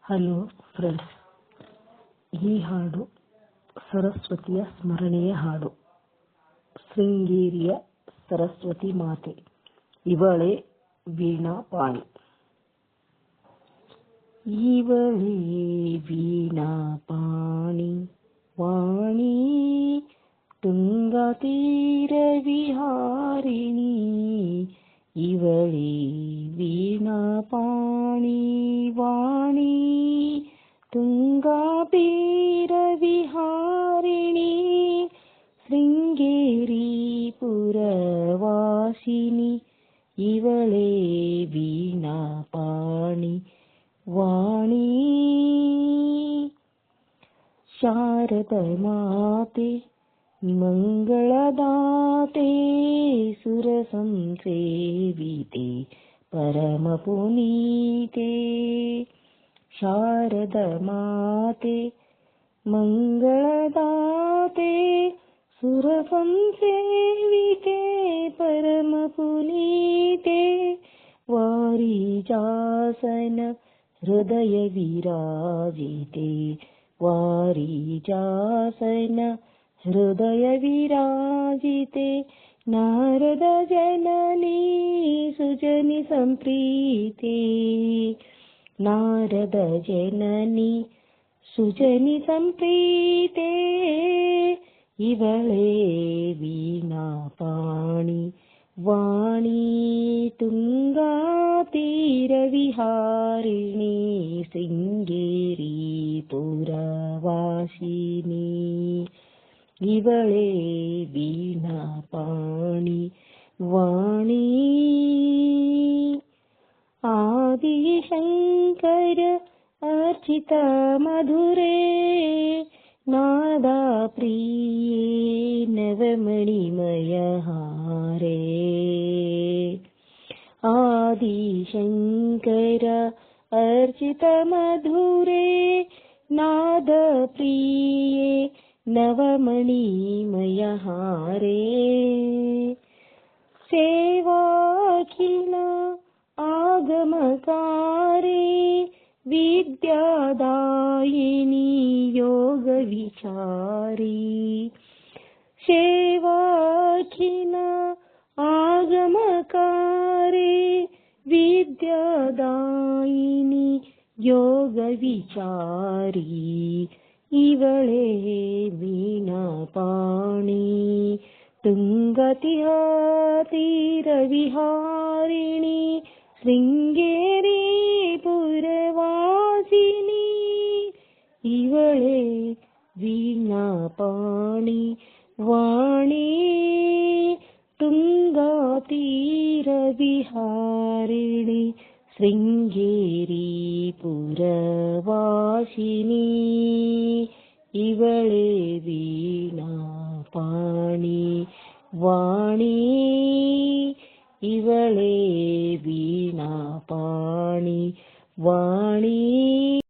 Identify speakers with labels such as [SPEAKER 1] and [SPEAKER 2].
[SPEAKER 1] Hello friends, ಈ ಹಾಡು ಸರಸ್ವತಿಯ ಸ್ಮರಣೆಯ ಹಾಡು. ಶೃಂಗೇರಿಯ ಸರಸ್ವತಿ ಮಾತೆ ಇವಳೇ ವೀಣಾಪಾಣಿ. ಇವಳೇ ವೀಣಾಪಾಣಿ ವಾಣಿ ತುಂಗಾ ತೀರ ವಿಹಾರಿಣಿ. ಇವಳೇ ವೀಣಾಪಾಣಿ ವಾಣಿ ತುಂಗಾ ತೀರ ವಿಹಾರಿಣಿ. ಶೃಂಗೇರಿ ಪುರವಾಸಿನಿ ಇವಳೇ ವೀಣಾಪಾಣಿ ವಾಣಿ. ಶಾರದ ಮಾತೆ ಮಂಗಳದಾತೆ ಸುರ ಸಂಸೇವಿತೆ ಪರಮ ಪುನೀತೆ. ಶಾರದ ಮಾತೆ ಮಂಗಳದಾತೆ ಸುರ ಸಂಸೇವಿತೆ ಪರಮ ಪುನೀತೆ. ವಾರಿಜಾಸನ ಹೃದಯ ವಿರಾಜಿತೆ ವಾರಿಜಾಸನ ಹೃದಯ ವಿರಾಜಿತೆ. ನಾರದ ಜನನಿ ಸುಜನಿ ಸಂಪ್ರೀತೆ ನಾರದ ಜನನಿ ಸುಜನಿ ಸಂಪ್ರೀತೆ. ಇವಳೇ ವೀಣಾಪಾಣಿ ವಾಣಿ ತುಂಗಾ ತೀರ ವಿಹಾರಿಣಿ. ಶೃಂಗೇರಿ ಪುರವಾಸಿನಿ ಇವಳೇ ವೀಣಾಪಾಣಿ ವಾಣಿ. ಆದಿಶಂಕರ ಅರ್ಚಿತ ಮಧುರೇ ನಾದಾ ಪ್ರಿಯೇ ನವಮಣಿಮಯ ಹಾರೇ. ಆದಿಶಂಕರ ಅರ್ಚಿತ ಮಧುರೇ ನಾದ ಪ್ರಿಯೇ ನವಮಣಿಮಯ ಹಾರೇ. ಸೇವಾಖಿಲ ಆಗಮಕಾರೇ ವಿದ್ಯಾದಾಯಿನಿ ಯೋಗ ವಿಚಾರಿ. ಸೇವಾಖಿಲ ಆಗಮಕಾರೇ ವಿದ್ಯಾದಾಯಿನಿ ಯೋಗ ವಿಚಾರಿ. ಇವಳೇ ವೀಣಾಪಾಣಿ ತುಂಗತಿಯ ತೀರ ವಿಹಾರಿಣಿ. ಶೃಂಗೇರಿ ಪುರವಾಸಿನಿ ಇವಳೇ ವೀಣಾಪಾಣಿ ವಾಣಿ ತುಂಗಾ ತೀರ ವಿಹಾರಿಣಿ. ಶೃಂಗೇರಿ ಪುರವಾಸಿನಿ ಇವಳೇ ವೀಣಾಪಾಣಿ ವಾಣಿ. ಇವಳೇ ವೀಣಾಪಾಣಿ ವಾಣಿ.